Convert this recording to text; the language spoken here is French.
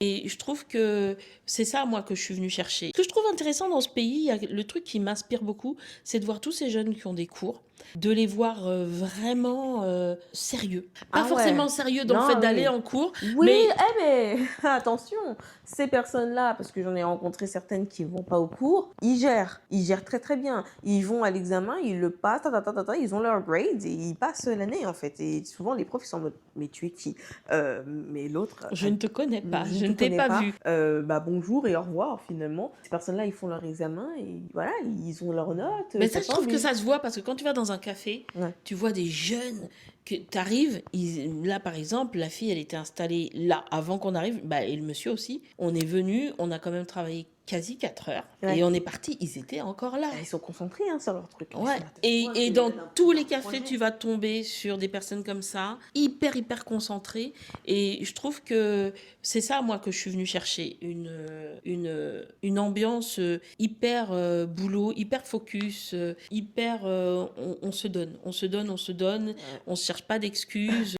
Et je trouve que c'est ça, moi, que je suis venue chercher. Ce que je trouve intéressant dans ce pays, il y a le truc qui m'inspire beaucoup, c'est de voir tous ces jeunes qui ont des cours, de les voir vraiment sérieux. Pas Ah ouais. forcément sérieux dans le fait Non, d'aller oui. en cours, Oui, mais mais attention, ces personnes-là, parce que j'en ai rencontré certaines qui vont pas au cours, ils gèrent très très bien. Ils vont à l'examen, ils le passent, ils ont leur grade et ils passent l'année en fait. Et souvent les profs ils sont en mode, mais tu es qui? Mais l'autre, je ne te connais pas, je ne je te ne t'ai connais pas pas. vu. Bah bonjour et au revoir finalement. Ces personnes-là ils font leur examen et voilà, ils ont leurs notes, Mais ça, c'est je pas trouve que obligé. ça se voit parce que quand tu vas dans un café, Ouais. tu vois des jeunes que tu arrives. Là, par exemple, la fille, elle était installée là avant qu'on arrive. Bah, et le monsieur aussi. On est venu, on a quand même travaillé quasi 4 heures. Et Ouais. on est parti, ils étaient encore là. Ah, ils sont concentrés hein, sur leur truc. Ils Ouais, sont là, moi, et c'est dans tous les leur cafés, projet. tu vas tomber sur des personnes comme ça, hyper concentrées. Et je trouve que c'est ça, moi, que je suis venue chercher. Une ambiance hyper boulot, hyper focus, hyper. On se donne, on se donne, on se donne, Ouais. on se cherche pas d'excuses.